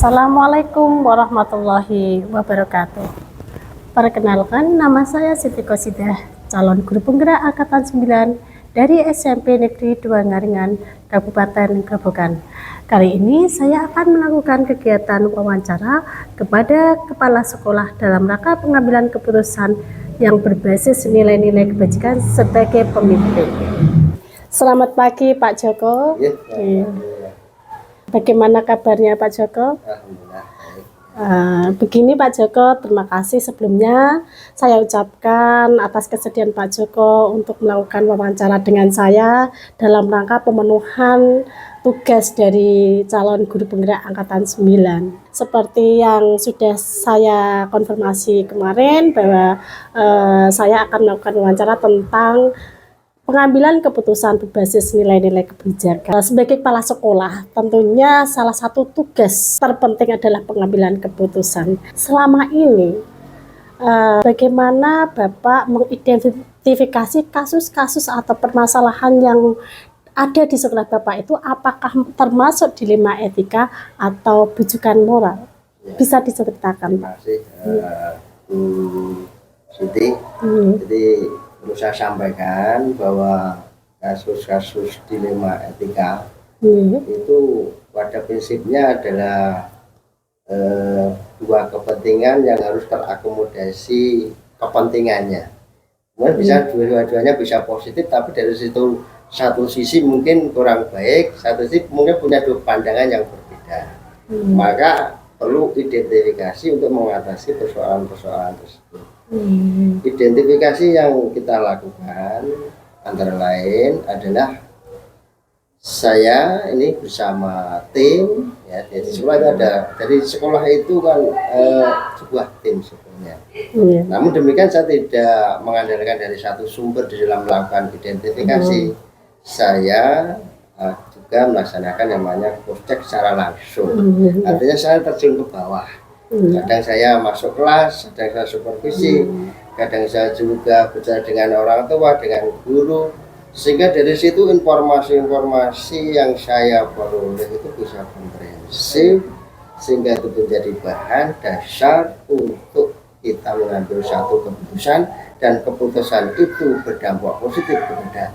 Assalamualaikum warahmatullahi wabarakatuh. Perkenalkan, nama saya Siti Qosidah, calon guru penggerak Angkatan 9 dari SMP Negeri 2 Ngaringan, Kabupaten Grobogan. Kali ini saya akan melakukan kegiatan wawancara kepada kepala sekolah dalam rangka pengambilan keputusan yang berbasis nilai-nilai kebajikan sebagai pemimpin. Selamat pagi Pak Joko. Ya. Bagaimana kabarnya Pak Joko? Alhamdulillah. Begini Pak Joko, terima kasih sebelumnya saya ucapkan atas kesediaan Pak Joko untuk melakukan wawancara dengan saya dalam rangka pemenuhan tugas dari calon guru penggerak Angkatan 9. Seperti yang sudah saya konfirmasi kemarin bahwa saya akan melakukan wawancara tentang pengambilan keputusan berbasis nilai-nilai kebijakan. Sebagai kepala sekolah, tentunya salah satu tugas terpenting adalah pengambilan keputusan. Selama ini, bagaimana Bapak mengidentifikasi kasus-kasus atau permasalahan yang ada di sekolah Bapak itu, apakah termasuk dilema etika atau bujukan moral? Bisa diceritakan, Pak? Terima kasih, Bu Siti. Jadi perlu saya sampaikan bahwa kasus-kasus dilema etika itu pada prinsipnya adalah dua kepentingan yang harus terakomodasi kepentingannya. Kemudian bisa dua-duanya bisa positif, tapi dari situ satu sisi mungkin kurang baik, satu sisi mungkin punya dua pandangan yang berbeda. Maka perlu identifikasi untuk mengatasi persoalan-persoalan tersebut. Identifikasi yang kita lakukan antara lain adalah saya ini bersama tim ya, dari sekolah itu ada, dari sekolah itu kan sebuah tim sebenarnya. Namun demikian saya tidak mengandalkan dari satu sumber di dalam melakukan identifikasi. Saya juga melaksanakan yang namanya cross-check secara langsung. Artinya saya terjun ke bawah. Kadang saya masuk kelas, kadang saya supervisi, kadang saya juga bicara dengan orang tua, dengan guru, sehingga dari situ informasi-informasi yang saya peroleh itu bisa komprehensif, sehingga itu menjadi bahan dasar untuk kita mengambil satu keputusan, dan keputusan itu berdampak positif kepada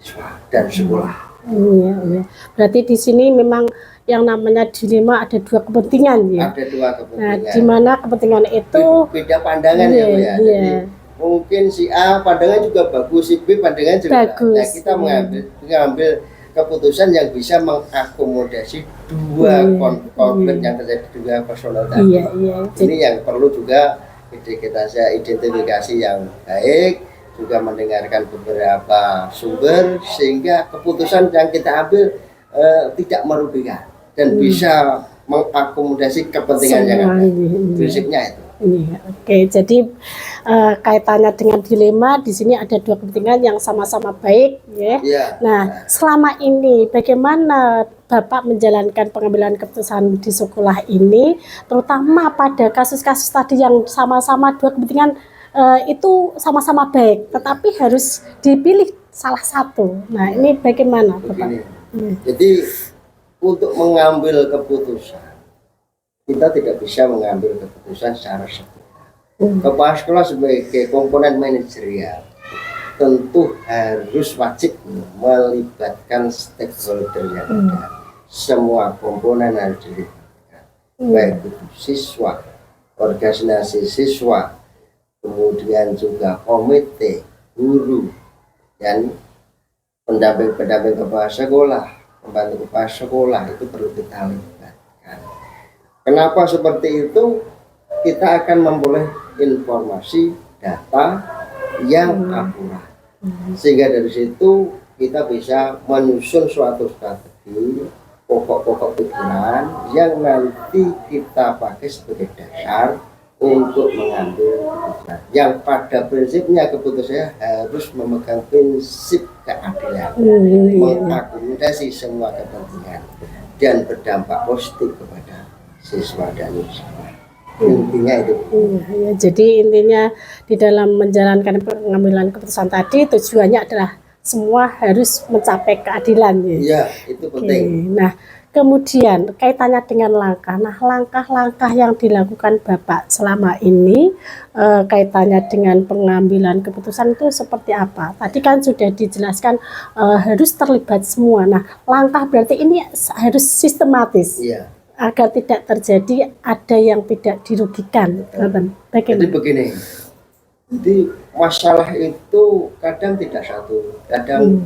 siswa dan sekolah. Iya. Berarti di sini memang yang namanya dilema ada dua kepentingan ya. Ada dua kepentingan. Nah, di mana kepentingan itu beda pandangan ya, Bu ya. Jadi mungkin si A pandangan juga bagus, si B pandangan juga bagus. Nah, kita mengambil keputusan yang bisa mengakomodasi dua konflik yang terjadi, dua personal tadi. Ini yang perlu juga kita identifikasi yang baik, juga mendengarkan beberapa sumber sehingga keputusan yang kita ambil tidak merugikan dan bisa mengakomodasi kepentingan yang ada. Prinsipnya itu. Oke, jadi kaitannya dengan dilema di sini ada dua kepentingan yang sama-sama baik, ya. Nah, selama ini bagaimana Bapak menjalankan pengambilan keputusan di sekolah ini, terutama pada kasus-kasus tadi yang sama-sama dua kepentingan itu sama-sama baik, tetapi harus dipilih salah satu. Nah, ini bagaimana, Bapak? Jadi untuk mengambil keputusan, kita tidak bisa mengambil keputusan secara sepihak. Kepala sekolah sebagai komponen manajerial tentu harus wajib melibatkan stakeholder yang ada. Semua komponen harus dilibatkan, baik itu siswa, organisasi siswa, kemudian juga komite, guru, dan pendamping kepala sekolah, pembantu kepala sekolah itu perlu kita libatkan. Kenapa seperti itu? Kita akan memperoleh informasi data yang akurat, sehingga dari situ kita bisa menyusun suatu strategi, pokok-pokok pikiran yang nanti kita pakai sebagai dasar untuk mengambil keputusan yang pada prinsipnya keputusannya harus memegang prinsip keadilan, mengakomodasi semua kepentingan dan berdampak positif kepada siswa dan siswa. Intinya itu. Jadi intinya di dalam menjalankan pengambilan keputusan tadi tujuannya adalah semua harus mencapai keadilan. Iya, itu penting. Nah, Kemudian kaitannya dengan langkah. Nah, langkah-langkah yang dilakukan Bapak selama ini kaitannya dengan pengambilan keputusan itu seperti apa? Tadi kan sudah dijelaskan harus terlibat semua. Nah, langkah berarti ini harus sistematis. Iya. Agar tidak terjadi ada yang tidak dirugikan. Jadi begini. Jadi masalah itu kadang tidak satu, kadang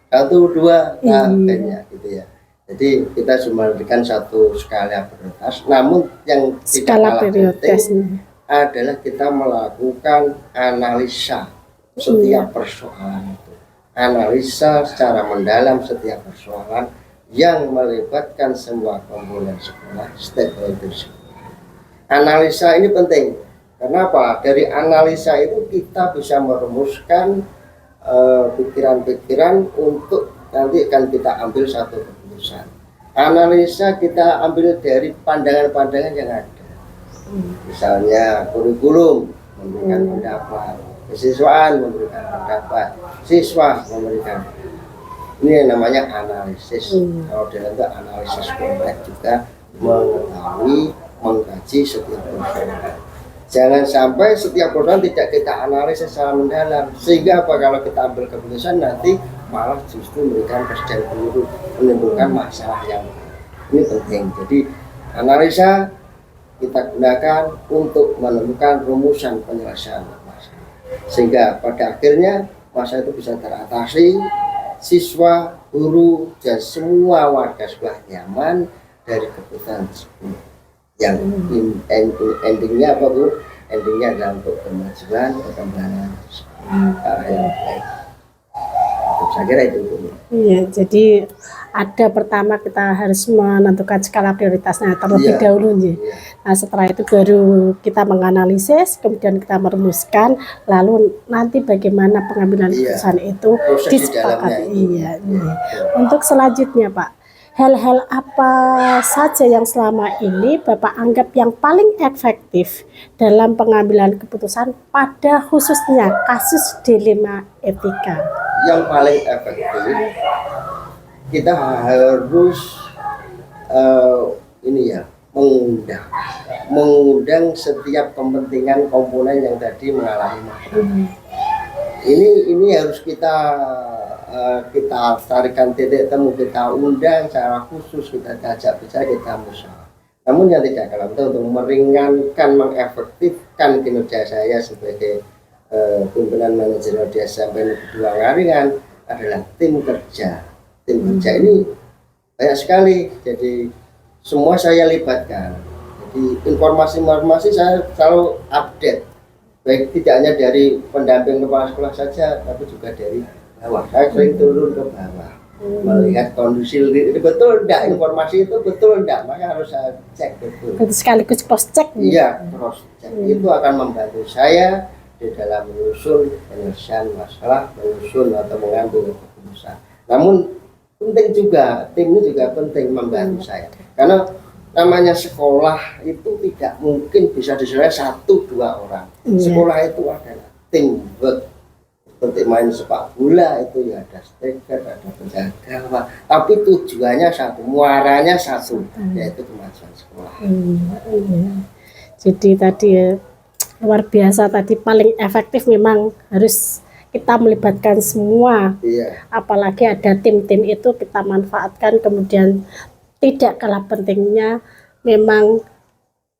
satu dua kayaknya gitu ya. Jadi kita cuma memberikan satu skala prioritas, namun yang tidak kalah penting adalah kita melakukan analisa setiap persoalan itu, analisa secara mendalam setiap persoalan yang melibatkan semua komponen sekolah, stakeholder sekolah. Analisa ini penting. Kenapa? Dari analisa itu kita bisa merumuskan pikiran-pikiran untuk nanti akan kita ambil satu keputusan. Analisa kita ambil dari pandangan-pandangan yang ada. Misalnya kurikulum memberikan pendapat, kesiswaan memberikan pendapat, siswa memberikan. Ini yang namanya analisis. Kalau dalam itu analisis kompleks juga mengetahui, mengkaji setiap persoalan. Jangan sampai setiap persoalan tidak kita analisis secara mendalam, sehingga apa, kalau kita ambil keputusan nanti malah justru memberikan presiden buruk, menimbulkan masalah yang ini penting. Jadi analisa kita gunakan untuk menemukan rumusan penyelesaian masalah, sehingga pada akhirnya masalah itu bisa teratasi, siswa, guru, dan semua warga sekolah nyaman dari keputusan tersebut. Yang endingnya apa Bu? Endingnya adalah untuk kemajuan, perkembangan yang baik. Saya kira itu Bu. Iya, jadi ada pertama kita harus menentukan skala prioritasnya terlebih dahulu. Nah, setelah itu baru kita menganalisis, kemudian kita merumuskan, lalu nanti bagaimana pengambilan keputusan itu disepakati. Untuk selanjutnya Pak, hal-hal apa saja yang selama ini Bapak anggap yang paling efektif dalam pengambilan keputusan pada khususnya kasus dilema etika? Yang paling efektif kita harus mengundang setiap kepentingan komponen yang tadi mengalami masalah. Ini harus kita tarikan titik temu, kita undang secara khusus, kita ajak bicara, kita musyawarah. Namun yang tidak kalah penting untuk meringankan, mengefektifkan kinerja saya sebagai pimpinan manajerial di SMP Negeri 2 Ngaringan adalah tim kerja. Tim kerja ini banyak sekali, jadi semua saya libatkan. Jadi informasi saya selalu update, baik tidak hanya dari pendamping kepala sekolah saja, tapi juga dari bawah. Saya sering turun ke bawah, melihat kondisi ini betul enggak, informasi itu betul enggak, maka harus saya cek betul. Sekaligus cross check. Iya, cross check itu akan membantu saya di dalam menyusun penyelesaian masalah, menyusun atau mengambil keputusan. Namun penting juga, tim ini juga penting membantu saya, karena namanya sekolah itu tidak mungkin bisa diselesaikan 1-2 orang. Sekolah itu adalah teamwork. Seperti main sepak bola itu ya ada striker, ada penjaga, tapi tujuannya satu, muaranya satu, yaitu kemajuan sekolah. Jadi tadi luar biasa, tadi paling efektif memang harus kita melibatkan semua. Apalagi ada tim-tim itu kita manfaatkan. Kemudian tidak kalah pentingnya memang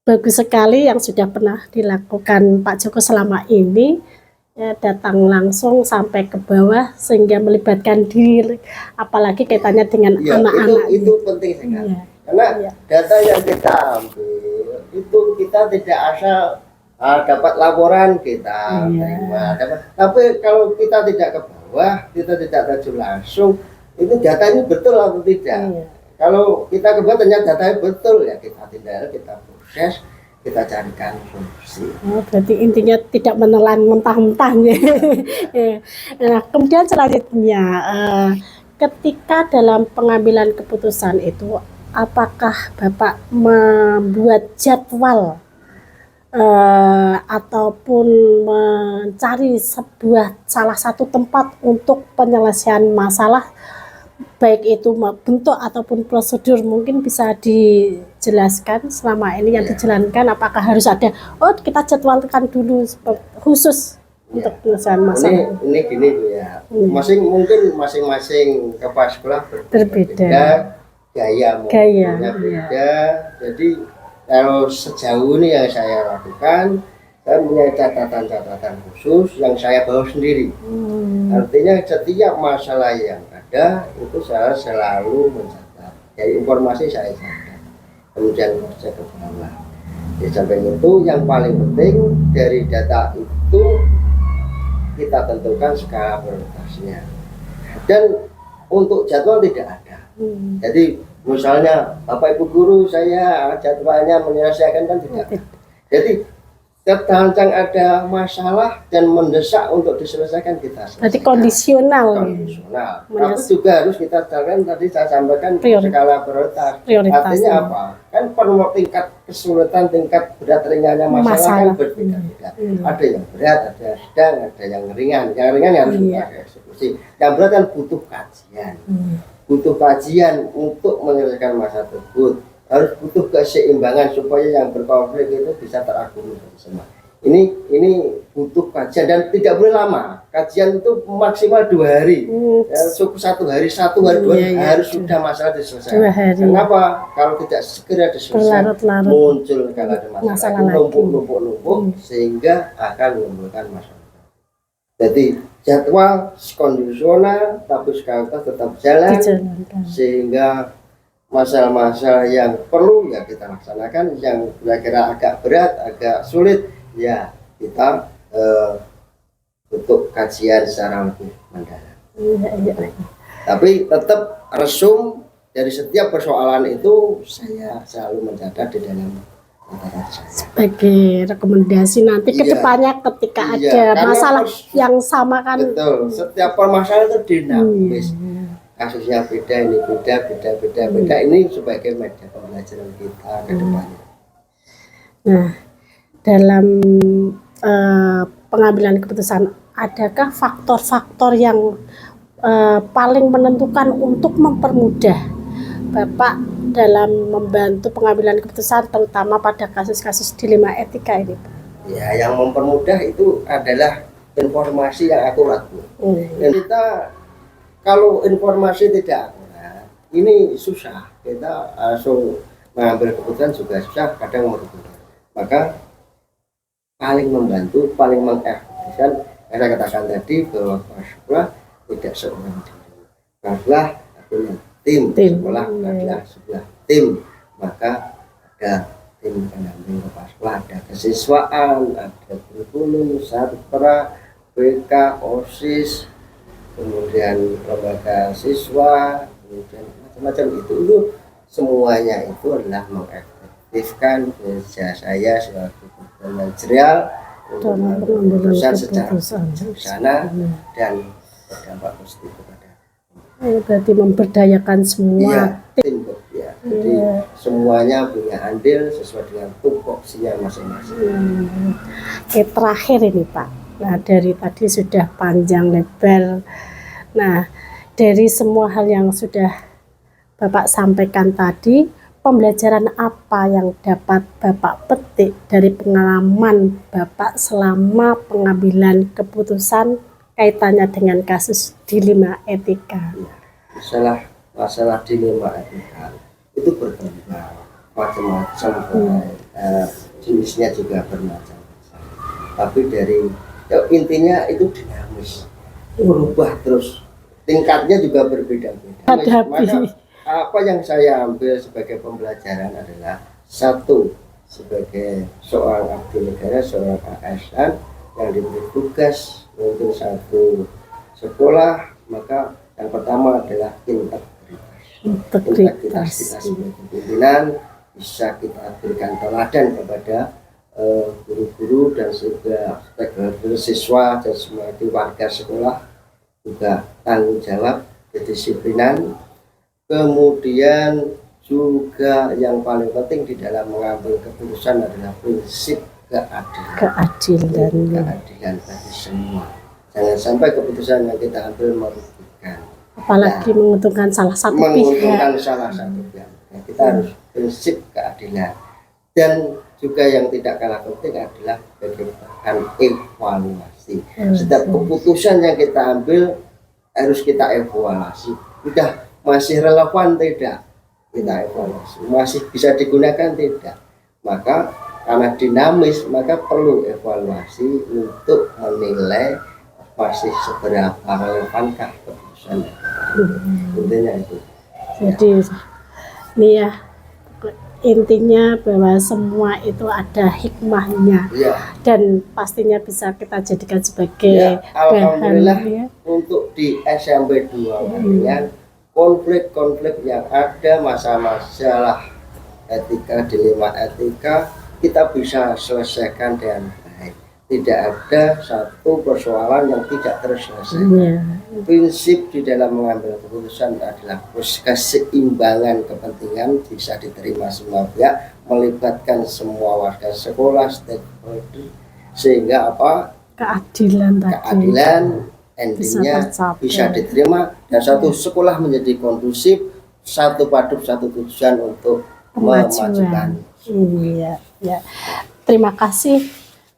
bagus sekali yang sudah pernah dilakukan Pak Joko selama ini, ya, datang langsung sampai ke bawah sehingga melibatkan diri, apalagi kaitannya dengan anak-anak. Itu penting sekali. Karena data yang kita ambil itu kita tidak asal dapat laporan kita terima, tapi kalau kita tidak ke bawah, kita tidak terjun langsung, itu data ini betul atau tidak. Kalau kita ke bawah ternyata datanya betul, ya kita tindak, kita proses, kita carikan solusi. Berarti intinya tidak menelan mentah-mentah. Nah, kemudian selanjutnya ketika dalam pengambilan keputusan itu, apakah Bapak membuat jadwal ataupun mencari salah satu tempat untuk penyelesaian masalah baik itu bentuk ataupun prosedur, mungkin bisa dijelaskan selama ini yang dijalankan, apakah harus ada kita jadwalkan dulu khusus untuk penyelesaian masalah ini gini Bu ya, masing-masing kepala sekolah berbeda gaya beda. Jadi kalau sejauh ini yang saya lakukan, saya punya catatan-catatan khusus yang saya bawa sendiri. Artinya setiap masalah yang ada itu saya selalu mencatat. Jadi informasi saya catat, kemudian saya ke bawah. Di samping itu yang paling penting dari data itu kita tentukan skala prioritasnya. Dan untuk jadwal tidak ada. Jadi misalnya Bapak Ibu guru saya jadwalnya menyelesaikan kan tidak. Jadi tertancang ada masalah dan mendesak untuk diselesaikan kita selesaikan. Berarti kondisional. Tapi juga harus kita jalan tadi saya sampaikan skala prioritas. Artinya apa? Kan tingkat kesulitan, tingkat berat ringannya masalah kan berbeda-beda. Ada yang berat, ada yang sedang, ada yang ringan. Yang ringan yang harus kita eksekusi. Yang berat kan butuh kajian. Butuh kajian untuk menyelesaikan masalah tersebut. Harus butuh keseimbangan supaya yang berkonflik itu bisa terakomodir semua. Ini butuh kajian dan tidak boleh lama. Kajian itu maksimal 2 hari. Cukup 1 hari, 2 hari harus sudah masalah diselesaikan. Kenapa? Kalau tidak segera diselesaikan, muncul kalau ada masalah numpuk sehingga akan menimbulkan masalah. Jadi jadwal kondisional tapi sekarang tetap jalan sehingga masalah-masalah yang perlu ya kita laksanakan, yang kira-kira agak berat, agak sulit ya kita untuk kajian secara lebih mendalam. Tapi tetap resum dari setiap persoalan itu saya selalu mencatat di dalam catatan saya. Sebagai rekomendasi nanti kedepannya ketika ada masalah yang sama kan. Betul. Setiap permasalahan itu dinamis. Kasusnya beda, ini beda. Ini sebagai media pembelajaran kita ke depannya. Nah, dalam pengambilan keputusan, adakah faktor-faktor yang paling menentukan untuk mempermudah Bapak dalam membantu pengambilan keputusan, terutama pada kasus-kasus dilema etika ini? Ya, yang mempermudah itu adalah informasi yang akurat. Dan kita kalau informasi tidak akurat, ini susah. Kita langsung mengambil keputusan juga susah, kadang merugikan. Maka paling membantu, paling mengefektifkan, saya katakan tadi bahwa sekolah tidak seorang diri. Sekolah punya tim. Sekolah adalah sebuah tim. Maka ada tim pendamping kepala sekolah, ada kesiswaan, ada kurikulum, sarjana, BK, OSIS, kemudian lembaga siswa, kemudian macam-macam itu semuanya itu adalah mengefektifkan kerja saya sebagai manajerial untuk keputusan secara bijaksana dan berdampak positif kepada. Berarti memberdayakan semua tim ya. Jadi semuanya punya andil sesuai dengan tupoksinya masing-masing. Oke, terakhir ini Pak. Nah, dari tadi sudah panjang lebar. Nah, dari semua hal yang sudah Bapak sampaikan tadi, pembelajaran apa yang dapat Bapak petik dari pengalaman Bapak selama pengambilan keputusan kaitannya dengan kasus dilema etika? Masalah dilema etika itu berkembang macam-macam, jenisnya juga bermacam-macam. Tapi intinya itu dinamis, berubah terus, tingkatnya juga berbeda-beda. Maka apa yang saya ambil sebagai pembelajaran adalah satu, sebagai seorang abdi negara, seorang ASN yang diberi tugas untuk satu sekolah, maka yang pertama adalah integritas kita sebagai pimpinan, bisa kita berikan teladan kepada guru-guru dan juga stakeholder siswa dan semua warga sekolah, juga tanggung jawab, kedisiplinan. Kemudian juga yang paling penting di dalam mengambil keputusan adalah prinsip keadilan bagi semua. Jangan sampai keputusan yang kita ambil merugikan apalagi menguntungkan salah satu menguntungkan pihak. salah satu pihak. Nah, kita harus prinsip keadilan. Dan juga yang tidak kalah penting adalah bagaimana evaluasi. Setiap keputusan yang kita ambil harus kita evaluasi. Sudah masih relevan tidak? Kita evaluasi. Masih bisa digunakan tidak? Maka karena dinamis, maka perlu evaluasi untuk menilai masih seberapa relevankah keputusan. Intinya itu. Jadi ini ya, intinya bahwa semua itu ada hikmahnya, Ya. dan pastinya bisa kita jadikan sebagai Alhamdulillah bahan ya. untuk di SMP 2 Waringin, konflik-konflik yang ada, masalah etika, dilema etika, kita bisa selesaikan dengan baik. Tidak ada satu persoalan yang tidak terselesaikan. Prinsip di dalam mengambil keputusan adalah keseimbangan kepentingan, bisa diterima semua pihak, melibatkan semua warga sekolah, stakeholder, sehingga apa? Keadilan Endingnya bisa diterima dan satu sekolah menjadi kondusif, satu padu, satu tujuan untuk memajukan. Iya, ya. Terima kasih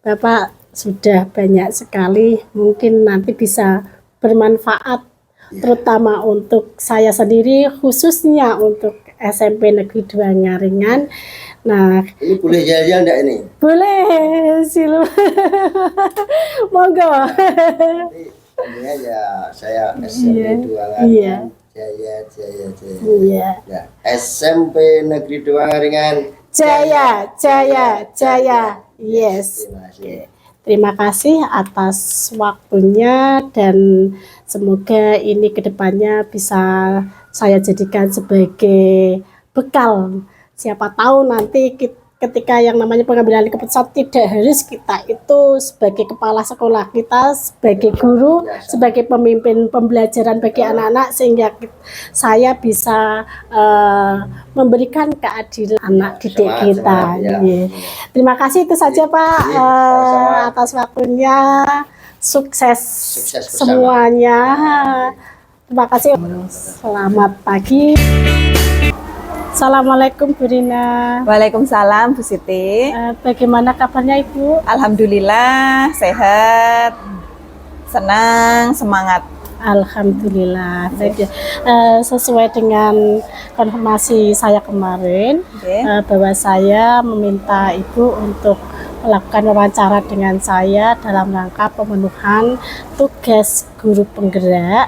Bapak, sudah banyak sekali, mungkin nanti bisa bermanfaat terutama untuk saya sendiri, khususnya untuk SMP Negeri 2 Ngaringan. Nah, ini boleh jalan-jalan enggak ini? Boleh, silakan. Monggo. Ini ya saya SMP 2 Ngaringan. Jaya. Iya. Ya, SMP Negeri 2 Ngaringan. Jaya. Yes. Terima kasih atas waktunya, dan semoga ini kedepannya bisa saya jadikan sebagai bekal. Siapa tahu nanti ketika yang namanya pengambilan keputusan, tidak harus kita itu sebagai kepala sekolah, kita sebagai guru, sebagai pemimpin pembelajaran bagi anak-anak, sehingga saya bisa memberikan keadilan anak didik kita. Terima kasih, itu saja Pak, atas waktunya. Sukses semuanya. Terima kasih. Selamat pagi. Assalamualaikum Bu Rina. Waalaikumsalam Bu Siti. Bagaimana kabarnya Ibu? Alhamdulillah sehat, senang, semangat. Alhamdulillah. Sesuai dengan konfirmasi saya kemarin, bahwa saya meminta Ibu untuk melakukan wawancara dengan saya dalam rangka pemenuhan tugas guru penggerak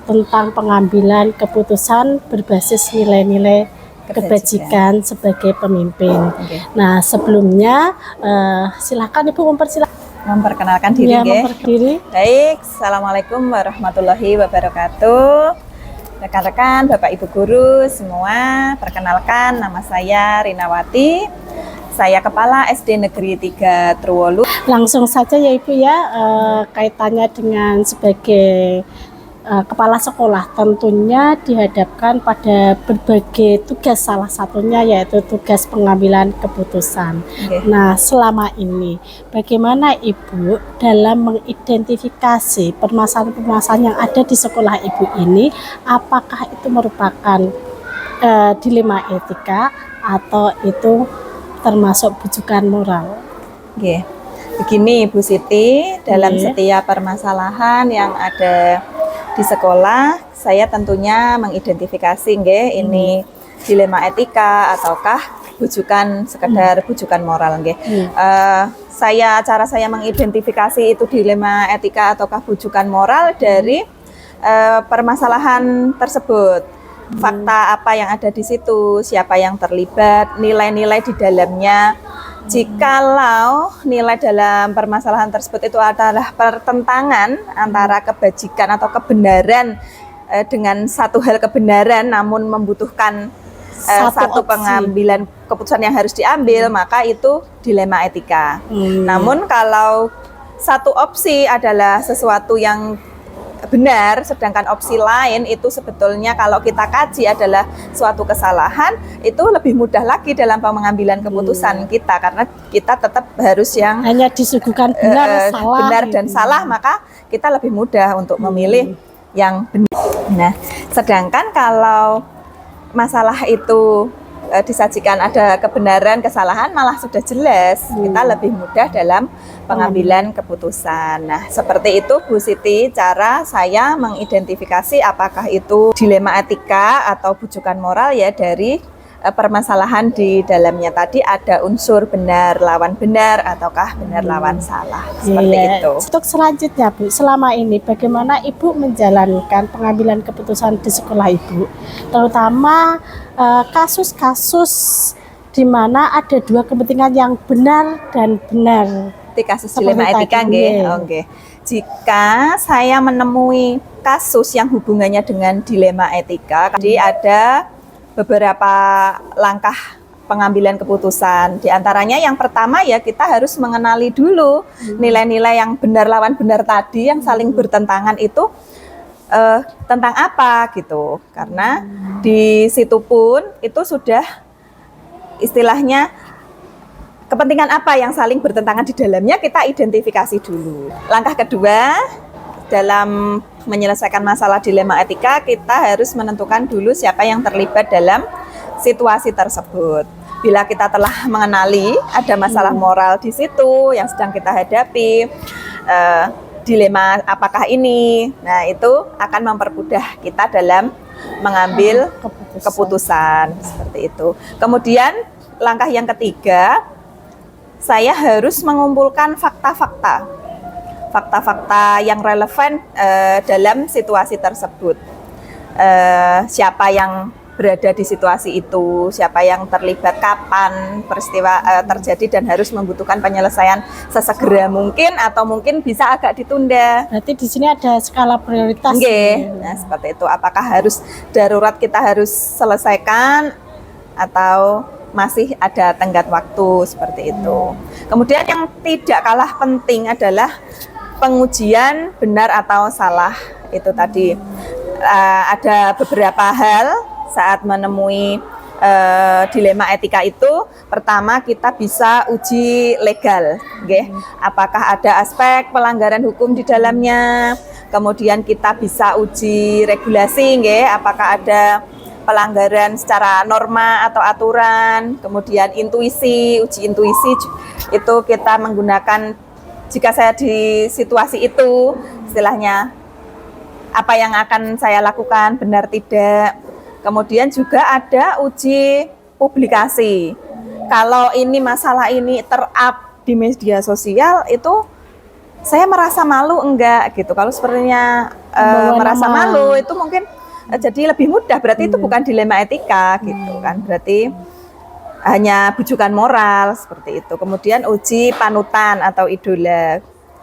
tentang pengambilan keputusan berbasis nilai-nilai kebajikan sebagai pemimpin. Nah, sebelumnya silakan Ibu memperkenalkan diri. Baik, Assalamualaikum warahmatullahi wabarakatuh. Rekan-rekan, Bapak Ibu guru semua, perkenalkan, nama saya Rinawati. Saya Kepala SD Negeri 3 Truwolu. Langsung saja ya Ibu ya, kaitannya dengan sebagai kepala sekolah, tentunya dihadapkan pada berbagai tugas, salah satunya yaitu tugas pengambilan keputusan. Nah, selama ini bagaimana Ibu dalam mengidentifikasi permasalahan-permasalahan yang ada di sekolah Ibu ini? Apakah itu merupakan dilema etika atau itu termasuk bujukan moral? Begini Bu Siti, dalam setiap permasalahan yang ada di sekolah, saya tentunya mengidentifikasi ini dilema etika ataukah bujukan, sekedar bujukan moral. Cara saya mengidentifikasi itu dilema etika ataukah bujukan moral dari permasalahan tersebut. Fakta apa yang ada di situ, siapa yang terlibat, nilai-nilai di dalamnya. Jikalau nilai dalam permasalahan tersebut itu adalah pertentangan antara kebajikan atau kebenaran dengan satu hal kebenaran, namun membutuhkan satu pengambilan keputusan yang harus diambil, maka itu dilema etika. Namun kalau satu opsi adalah sesuatu yang benar, sedangkan opsi lain itu sebetulnya kalau kita kaji adalah suatu kesalahan, itu lebih mudah lagi dalam pengambilan keputusan kita, karena kita tetap harus yang hanya disuguhkan benar, salah, benar dan salah, maka kita lebih mudah untuk memilih yang benar. Nah, sedangkan kalau masalah itu disajikan ada kebenaran, kesalahan, malah sudah jelas. Kita lebih mudah dalam pengambilan keputusan. Nah, seperti itu Bu Siti, cara saya mengidentifikasi apakah itu dilema etika atau bujukan moral ya dari permasalahan di dalamnya tadi ada unsur benar lawan benar ataukah benar lawan salah. Seperti itu. Untuk selanjutnya Bu, selama ini bagaimana Ibu menjalankan pengambilan keputusan di sekolah Ibu? Terutama kasus-kasus di mana ada dua kepentingan yang benar dan benar. Di kasus dilema etika nggih. Oke. Jika saya menemui kasus yang hubungannya dengan dilema etika, jadi ada beberapa langkah pengambilan keputusan. Di antaranya yang pertama ya kita harus mengenali dulu nilai-nilai yang benar lawan benar tadi yang saling bertentangan itu tentang apa gitu. Karena di situ pun itu sudah istilahnya kepentingan apa yang saling bertentangan di dalamnya kita identifikasi dulu. Langkah kedua dalam menyelesaikan masalah dilema etika, kita harus menentukan dulu siapa yang terlibat dalam situasi tersebut. Bila kita telah mengenali ada masalah moral di situ yang sedang kita hadapi, dilema apakah ini, nah itu akan mempermudah kita dalam mengambil keputusan seperti itu. Kemudian langkah yang ketiga, saya harus mengumpulkan fakta-fakta yang relevan dalam situasi tersebut. Siapa yang berada di situasi itu, siapa yang terlibat, kapan peristiwa terjadi dan harus membutuhkan penyelesaian sesegera mungkin atau mungkin bisa agak ditunda. Berarti di sini ada skala prioritas. Nah, seperti itu. Apakah harus darurat kita harus selesaikan atau masih ada tenggat waktu seperti itu. Kemudian yang tidak kalah penting adalah pengujian benar atau salah itu tadi. Ada beberapa hal saat menemui dilema etika itu. Pertama kita bisa uji legal, okay? Apakah ada aspek pelanggaran hukum di dalamnya. Kemudian kita bisa uji regulasi, okay? Apakah ada pelanggaran secara norma atau aturan. Kemudian uji intuisi itu kita menggunakan. Jika saya di situasi itu, istilahnya apa yang akan saya lakukan, benar tidak. Kemudian juga ada uji publikasi. Kalau ini masalah ini ter-up di media sosial, itu saya merasa malu enggak gitu. Kalau sepertinya merasa malu, itu mungkin jadi lebih mudah. Berarti itu bukan dilema etika gitu kan. Berarti hanya bujukan moral seperti itu. Kemudian uji panutan atau idola.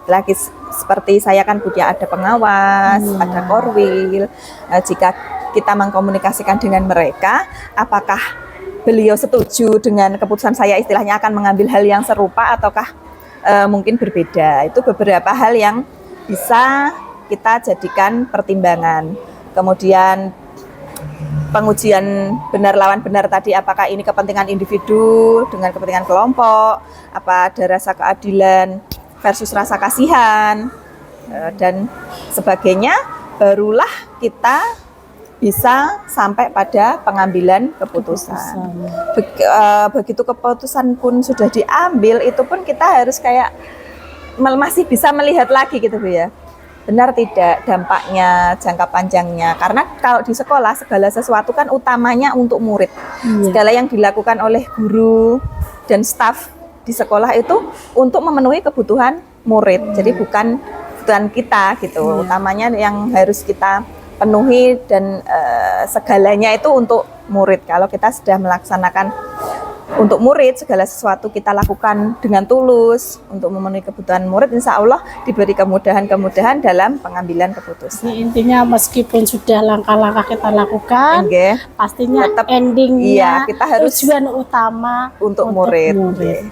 Lagi seperti saya kan punya ada pengawas, ada korwil. Jika kita mengkomunikasikan dengan mereka, apakah beliau setuju dengan keputusan saya istilahnya akan mengambil hal yang serupa ataukah mungkin berbeda. Itu beberapa hal yang bisa kita jadikan pertimbangan. Kemudian pengujian benar lawan benar tadi, apakah ini kepentingan individu dengan kepentingan kelompok, apa ada rasa keadilan versus rasa kasihan dan sebagainya, barulah kita bisa sampai pada pengambilan keputusan. Begitu keputusan pun sudah diambil, itu pun kita harus kayak masih bisa melihat lagi gitu Bu ya. Benar tidak dampaknya, jangka panjangnya. Karena kalau di sekolah segala sesuatu kan utamanya untuk murid. Segala yang dilakukan oleh guru dan staf di sekolah itu untuk memenuhi kebutuhan murid. Jadi bukan kebutuhan kita gitu. Utamanya yang harus kita penuhi dan segalanya itu untuk murid. Kalau kita sudah melaksanakan untuk murid, segala sesuatu kita lakukan dengan tulus untuk memenuhi kebutuhan murid, insya Allah diberi kemudahan-kemudahan dalam pengambilan keputusan. Intinya meskipun sudah langkah-langkah kita lakukan, pastinya tetap endingnya kita harus tujuan utama untuk murid.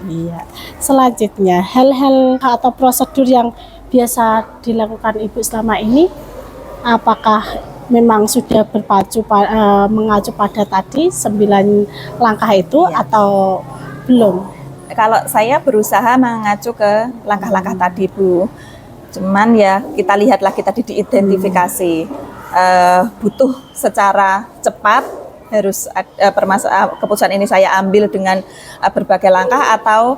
Iya. Selanjutnya, hal-hal atau prosedur yang biasa dilakukan Ibu selama ini, apakah memang sudah mengacu pada tadi 9 langkah itu atau belum? Kalau saya berusaha mengacu ke langkah-langkah tadi Bu, cuman ya kita lihat lagi tadi diidentifikasi butuh secara cepat, harus keputusan ini saya ambil dengan berbagai langkah atau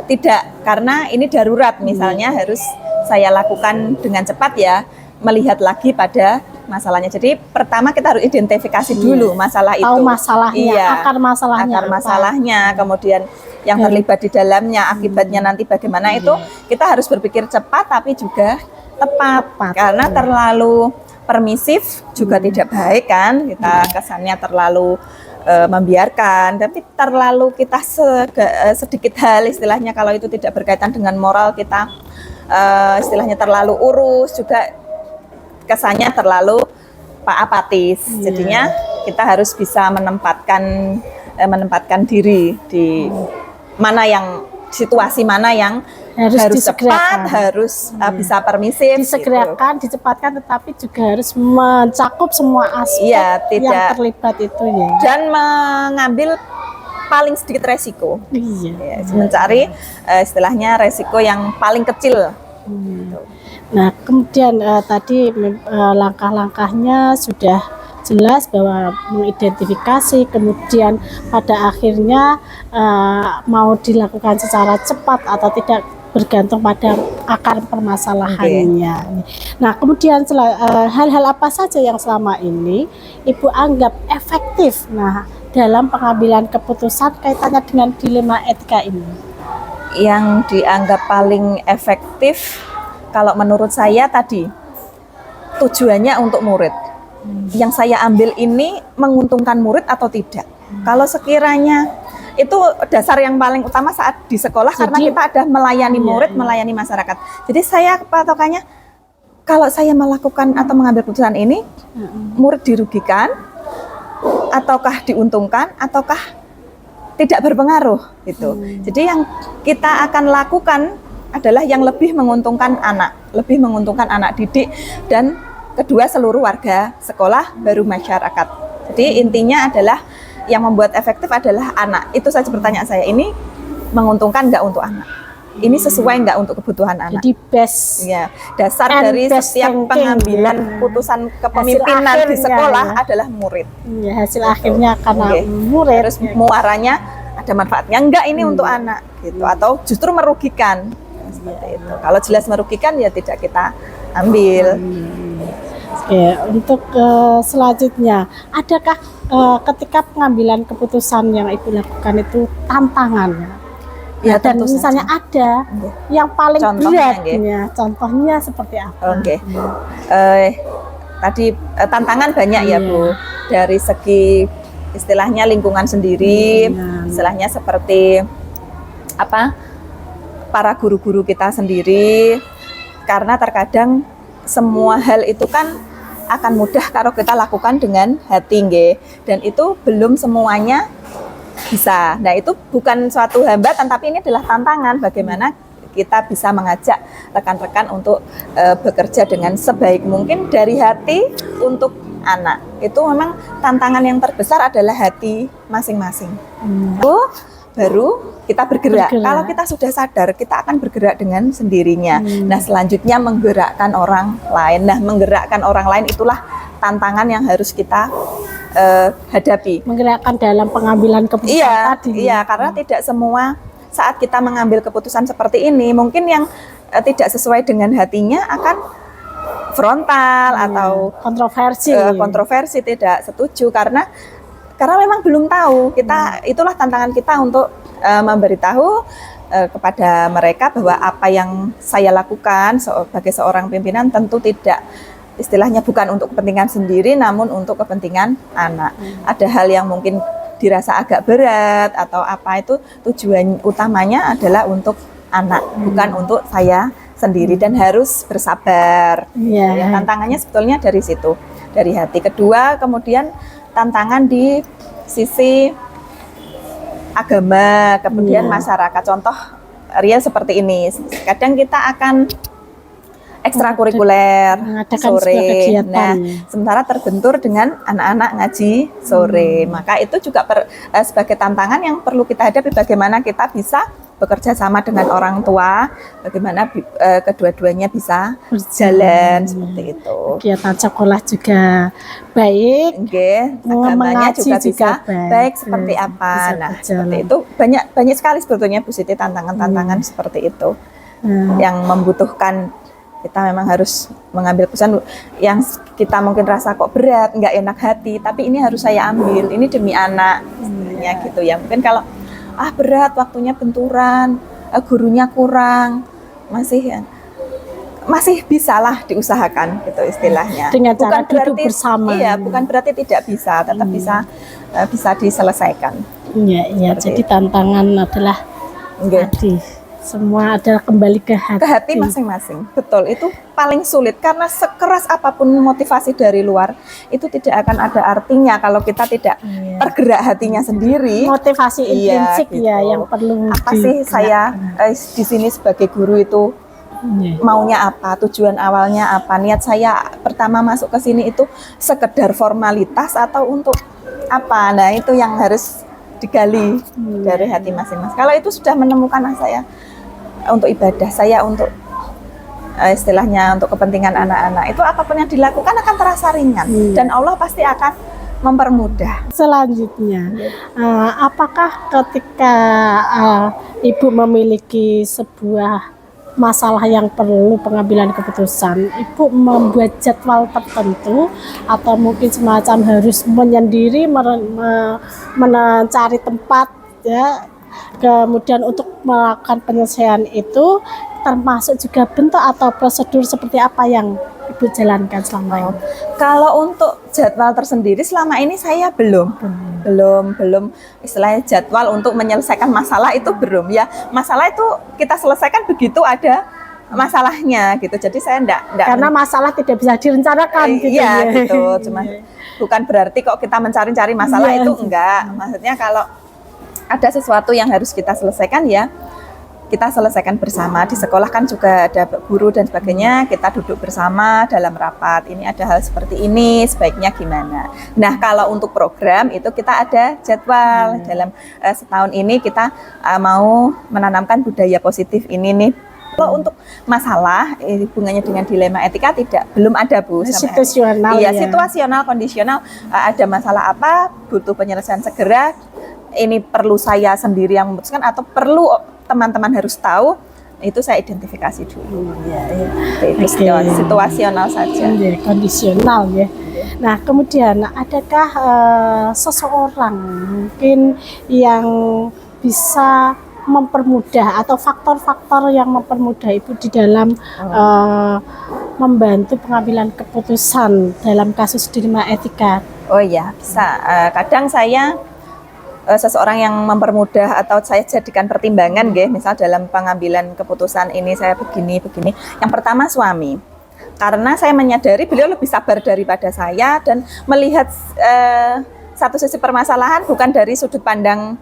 tidak, karena ini darurat misalnya harus saya lakukan dengan cepat ya, melihat lagi pada masalahnya. Jadi pertama kita harus identifikasi dulu masalah itu. Tahu masalahnya, akar masalahnya, kemudian yang terlibat di dalamnya, akibatnya nanti bagaimana itu kita harus berpikir cepat tapi juga tepat. Karena terlalu permisif juga tidak baik kan, kita kesannya terlalu membiarkan, tapi terlalu kita sedikit hal istilahnya kalau itu tidak berkaitan dengan moral kita istilahnya terlalu urus juga kesannya terlalu apatis. Jadinya kita harus bisa menempatkan diri di mana yang situasi mana yang harus cepat, harus bisa permisif, disegerakan, dicepatkan, tetapi juga harus mencakup semua aspek yang terlibat itu ya. Dan mengambil paling sedikit resiko. Mencari istilahnya resiko yang paling kecil. Nah, kemudian tadi langkah-langkahnya sudah jelas bahwa mengidentifikasi, kemudian pada akhirnya mau dilakukan secara cepat atau tidak bergantung pada akar permasalahannya. Nah, kemudian hal-hal apa saja yang selama ini Ibu anggap efektif dalam pengambilan keputusan kaitannya dengan dilema etika ini? Yang dianggap paling efektif kalau menurut saya tadi tujuannya untuk murid. Yang saya ambil ini menguntungkan murid atau tidak. Kalau sekiranya itu dasar yang paling utama saat di sekolah, karena kita ada melayani murid, melayani masyarakat. Jadi saya patokannya kalau saya melakukan atau mengambil keputusan ini, murid dirugikan ataukah diuntungkan ataukah tidak berpengaruh gitu. Jadi yang kita akan lakukan adalah yang lebih menguntungkan anak didik, dan kedua seluruh warga sekolah, baru masyarakat. Jadi intinya adalah yang membuat efektif adalah anak. Itu saja pertanyaan saya, ini menguntungkan nggak untuk anak? Ini sesuai nggak untuk kebutuhan anak? Jadi best dasar dari setiap pengambilan putusan kepemimpinan di sekolah adalah murid. Hasil akhirnya karena murid. Terus muaranya ada manfaatnya nggak ini untuk anak gitu, atau justru merugikan seperti itu. Kalau jelas merugikan ya tidak kita ambil. Untuk selanjutnya, adakah ketika pengambilan keputusan yang Ibu lakukan itu tantangannya? Ya, dan misalnya saja ada yang paling beratnya, contohnya seperti apa? Tadi tantangan banyak ya Bu, dari segi istilahnya lingkungan sendiri, istilahnya seperti para guru-guru kita sendiri, karena terkadang semua hal itu kan akan mudah kalau kita lakukan dengan hati, dan itu belum semuanya bisa. Nah, itu bukan suatu hambatan, tapi ini adalah tantangan bagaimana kita bisa mengajak rekan-rekan untuk bekerja dengan sebaik mungkin dari hati untuk anak. Itu memang tantangan yang terbesar adalah hati masing-masing. Baru kita bergerak. Kalau kita sudah sadar, kita akan bergerak dengan sendirinya. Nah, selanjutnya menggerakkan orang lain. Nah, menggerakkan orang lain itulah tantangan yang harus kita hadapi. Menggerakkan dalam pengambilan keputusan tadi. Iya, karena tidak semua saat kita mengambil keputusan seperti ini, mungkin yang tidak sesuai dengan hatinya akan frontal atau kontroversi, tidak setuju karena memang belum tahu. Itulah tantangan kita untuk memberitahu kepada mereka bahwa apa yang saya lakukan sebagai seorang pimpinan tentu tidak, istilahnya bukan untuk kepentingan sendiri, namun untuk kepentingan anak. Ada hal yang mungkin dirasa agak berat atau apa, itu tujuan utamanya adalah untuk anak, bukan untuk saya sendiri, dan harus bersabar. Tantangannya sebetulnya dari situ, dari hati. Kedua, kemudian tantangan di sisi agama, kemudian masyarakat. Contoh real seperti ini, kadang kita akan ekstrakurikuler sore. Nah, sementara terbentur dengan anak-anak ngaji sore. Maka itu juga sebagai tantangan yang perlu kita hadapi, bagaimana kita bisa bekerja sama dengan orang tua, bagaimana kedua-duanya bisa berjalan seperti itu. Kegiatan sekolah juga baik, Nggih, agamanya mengaji juga bisa baik seperti bisa apa. Nah, berjalan. seperti itu banyak sekali sebetulnya Bu Siti tantangan-tantangan seperti itu yang membutuhkan kita memang harus mengambil keputusan yang kita mungkin rasa kok berat, nggak enak hati, tapi ini harus saya ambil, ini demi anak, istilahnya gitu ya. Mungkin kalau berat, waktunya benturan, gurunya kurang, masih bisalah diusahakan gitu istilahnya. Dengan cara duduk bersama. Iya, bukan berarti tidak bisa, tetap bisa diselesaikan. Iya, jadi tantangan adalah tadi semua adalah kembali ke hati masing-masing. Betul, itu paling sulit karena sekeras apapun motivasi dari luar itu tidak akan ada artinya kalau kita tidak tergerak hatinya sendiri. Motivasi intrinsik gitu. yang perlu apa sih saya di sini sebagai guru itu maunya apa, tujuan awalnya apa, niat saya pertama masuk ke sini itu sekedar formalitas atau untuk apa. Nah, itu yang harus digali dari hati masing-masing. Kalau itu sudah menemukan saya untuk ibadah, saya untuk istilahnya untuk kepentingan anak-anak, itu apapun yang dilakukan akan terasa ringan dan Allah pasti akan mempermudah. Selanjutnya, apakah ketika Ibu memiliki sebuah masalah yang perlu pengambilan keputusan, Ibu membuat jadwal tertentu atau mungkin semacam harus menyendiri mencari tempat ya, kemudian untuk melakukan penyelesaian itu, termasuk juga bentuk atau prosedur seperti apa yang Ibu jalankan selama ini? Kalau untuk jadwal tersendiri selama ini saya belum istilahnya jadwal untuk menyelesaikan masalah itu belum ya. Masalah itu kita selesaikan begitu ada masalahnya gitu. Jadi saya enggak karena masalah tidak bisa direncanakan gitu ya. Ya. Gitu. Cuma bukan berarti kok kita mencari-cari masalah itu enggak. Maksudnya kalau ada sesuatu yang harus kita selesaikan ya kita selesaikan bersama. Di sekolah kan juga ada guru dan sebagainya, kita duduk bersama dalam rapat. Ini ada hal seperti ini, sebaiknya gimana. Nah, kalau untuk program itu kita ada jadwal. Dalam setahun ini kita mau menanamkan budaya positif ini nih. Kalau untuk masalah hubungannya dengan dilema etika belum ada Bu. Situasional ya. Situasional, kondisional, ada masalah apa, butuh penyelesaian segera. Ini perlu saya sendiri yang memutuskan atau perlu teman-teman harus tahu, itu saya identifikasi dulu. Itu situasional saja. Kondisional ya. Nah, kemudian adakah seseorang mungkin yang bisa mempermudah atau faktor-faktor yang mempermudah Ibu di dalam membantu pengambilan keputusan dalam kasus dilema etika? Oh iya, bisa. Kadang saya seseorang yang mempermudah atau saya jadikan pertimbangan misal dalam pengambilan keputusan ini saya begini. Yang pertama suami. Karena saya menyadari beliau lebih sabar daripada saya dan melihat satu sisi permasalahan bukan dari sudut pandang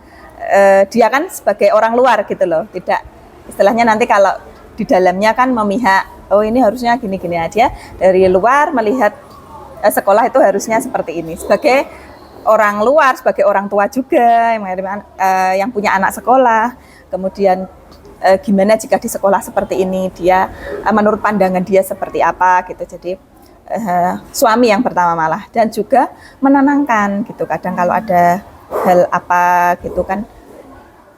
dia kan sebagai orang luar gitu loh. Tidak istilahnya nanti kalau di dalamnya kan memihak, oh ini harusnya gini-gini aja. Dari luar melihat sekolah itu harusnya seperti ini. Sebagai orang luar, sebagai orang tua juga yang punya anak sekolah, kemudian gimana jika di sekolah seperti ini, dia menurut pandangan dia seperti apa gitu. Jadi suami yang pertama malah, dan juga menenangkan gitu. Kadang kalau ada hal apa gitu kan,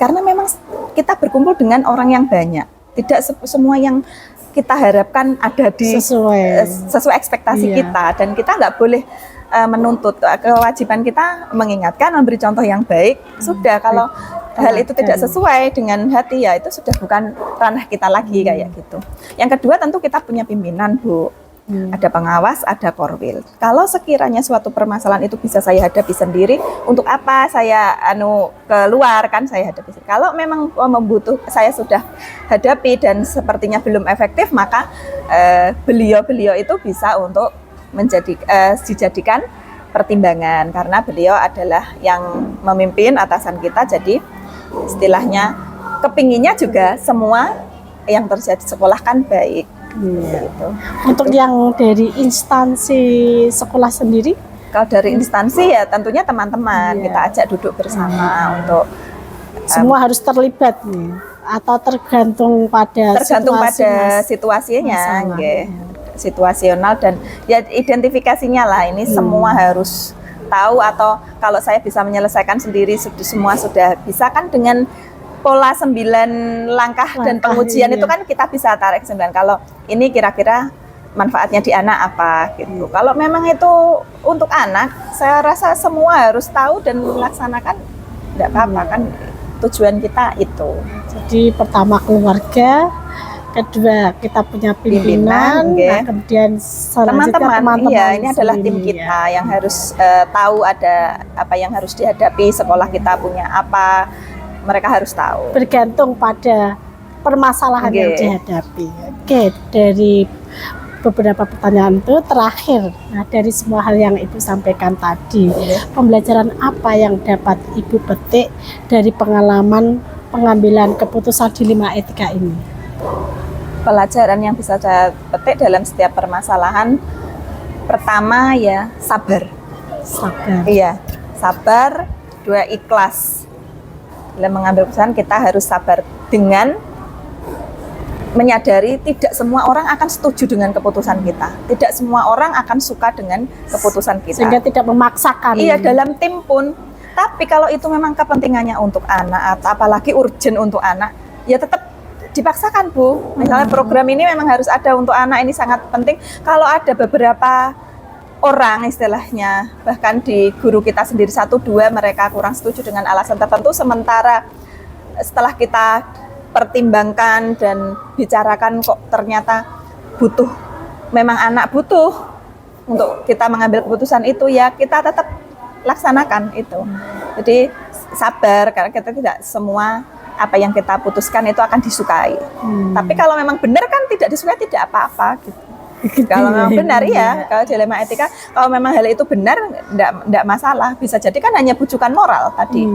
karena memang kita berkumpul dengan orang yang banyak, tidak semua yang kita harapkan ada di sesuai ekspektasi kita, dan kita nggak boleh menuntut. Kewajiban kita mengingatkan, memberi contoh yang baik. Sudah, kalau hal itu tidak sesuai dengan hati ya itu sudah bukan ranah kita lagi kayak gitu. Yang kedua tentu kita punya pimpinan Bu. Ada pengawas, ada korwil. Kalau sekiranya suatu permasalahan itu bisa saya hadapi sendiri, untuk apa saya keluar kan saya hadapi. Kalau memang saya sudah hadapi dan sepertinya belum efektif, maka beliau itu bisa untuk dijadikan pertimbangan karena beliau adalah yang memimpin atasan kita, jadi istilahnya kepinginnya juga semua yang terjadi sekolah kan baik. Gitu. Untuk yang dari instansi sekolah sendiri? Kalau dari instansi ya tentunya teman-teman kita ajak duduk bersama untuk semua harus terlibat nih. atau tergantung pada situasinya, masalah. nggih. Situasional dan ya identifikasinya lah, ini semua harus tahu, atau kalau saya bisa menyelesaikan sendiri semua sudah bisa kan, dengan pola 9 langkah dan pengujian itu kan kita bisa tarik 9. Kalau ini kira-kira manfaatnya di anak apa gitu. Kalau memang itu untuk anak, saya rasa semua harus tahu dan melaksanakan, tidak apa-apa kan, tujuan kita itu. Jadi pertama keluarga, kedua kita punya pimpinan, nah, kemudian teman-teman. Iya, ini adalah tim kita yang harus tahu ada apa yang harus dihadapi, sekolah kita punya apa, mereka harus tahu. Bergantung pada permasalahan yang dihadapi. Oke, dari beberapa pertanyaan itu terakhir, nah dari semua hal yang Ibu sampaikan tadi, pembelajaran apa yang dapat Ibu petik dari pengalaman pengambilan keputusan di 5 etika ini? Pelajaran yang bisa saya petik dalam setiap permasalahan, pertama ya sabar. Iya, sabar. 2, ikhlas. Dalam mengambil keputusan kita harus sabar, dengan menyadari tidak semua orang akan setuju dengan keputusan kita, tidak semua orang akan suka dengan keputusan kita, sehingga tidak memaksakan. Iya, dalam tim pun. Tapi kalau itu memang kepentingannya untuk anak, atau apalagi urgent untuk anak, ya tetap dipaksakan, Bu. Misalnya program ini memang harus ada untuk anak, ini sangat penting. Kalau ada beberapa orang istilahnya, bahkan di guru kita sendiri 1-2 mereka kurang setuju dengan alasan tertentu, sementara setelah kita pertimbangkan dan bicarakan kok ternyata memang anak butuh untuk kita mengambil keputusan itu, ya kita tetap laksanakan itu. Jadi sabar, karena kita tidak semua apa yang kita putuskan itu akan disukai. Tapi kalau memang benar kan tidak disukai, tidak apa-apa gitu. Kalau memang benar, ya, kalau dilema etika, kalau memang hal itu benar, enggak masalah. Bisa jadi kan hanya bujukan moral tadi.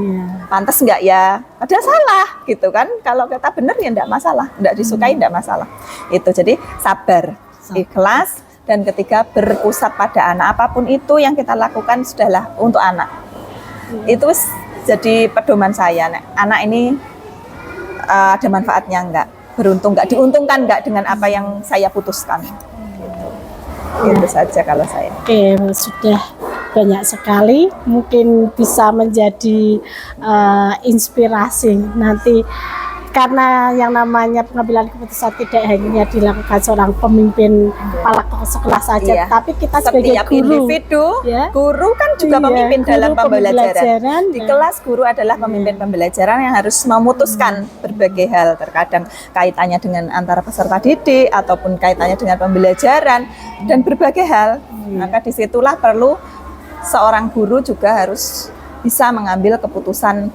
Pantas enggak ya? Padahal salah gitu kan. Kalau kita benar ya enggak masalah, enggak disukai enggak masalah. Itu jadi sabar, ikhlas, dan ketiga berpusat pada anak. Apapun itu yang kita lakukan sudahlah untuk anak. Itu jadi pedoman saya. Anak ini ada manfaatnya enggak? Beruntung enggak? Diuntungkan enggak dengan apa yang saya putuskan? Itu saja kalau saya. Oke, sudah banyak sekali, mungkin bisa menjadi inspirasi nanti, karena yang namanya pengambilan keputusan tidak hanya dilakukan seorang pemimpin kepala sekolah saja, tapi kita sebagai guru, individu, guru kan juga pemimpin dalam pembelajaran. Di kelas guru adalah pemimpin pembelajaran yang harus memutuskan berbagai hal, terkadang kaitannya dengan antara peserta didik ataupun kaitannya dengan pembelajaran dan berbagai hal. Maka disitulah perlu seorang guru juga harus bisa mengambil keputusan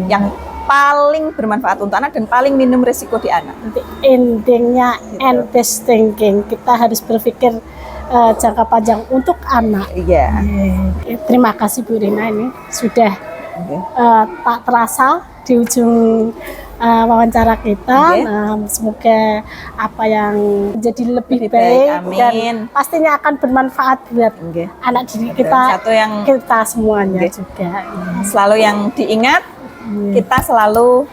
yang paling bermanfaat untuk anak dan paling minim risiko di anak. Nanti endingnya endless thinking, kita harus berpikir jangka panjang untuk anak. Iya. Terima kasih Bu Rina, ini sudah tak terasa di ujung wawancara kita. Nah, semoga apa yang jadi lebih baik dan pastinya akan bermanfaat buat anak didik kita, kita semuanya juga. Selalu yang diingat, kita selalu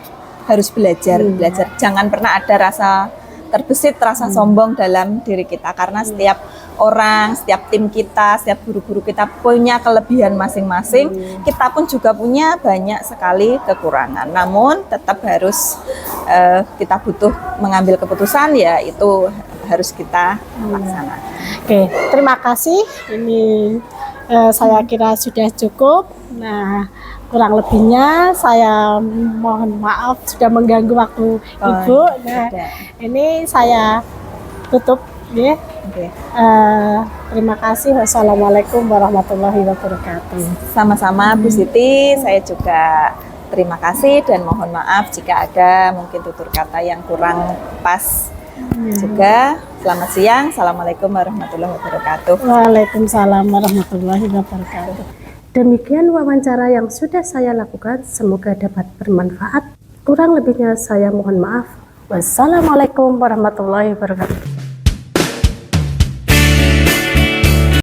harus belajar. Jangan pernah ada rasa terbesit, rasa sombong dalam diri kita, karena setiap orang, setiap tim kita, setiap guru-guru kita punya kelebihan masing-masing. Kita pun juga punya banyak sekali kekurangan, namun tetap harus kita butuh mengambil keputusan, ya itu harus kita laksanakan. Oke, terima kasih. Ini saya kira sudah cukup. Nah, kurang lebihnya saya mohon maaf sudah mengganggu waktu Ibu. Nah, ini saya tutup ya. Terima kasih. Wassalamualaikum warahmatullahi wabarakatuh. Sama-sama Bu Siti, saya juga terima kasih dan mohon maaf jika ada mungkin tutur kata yang kurang pas. Juga selamat siang. Assalamualaikum warahmatullahi wabarakatuh. Waalaikumsalam warahmatullahi wabarakatuh. Demikian wawancara yang sudah saya lakukan, semoga dapat bermanfaat. Kurang lebihnya saya mohon maaf. Wassalamualaikum warahmatullahi wabarakatuh.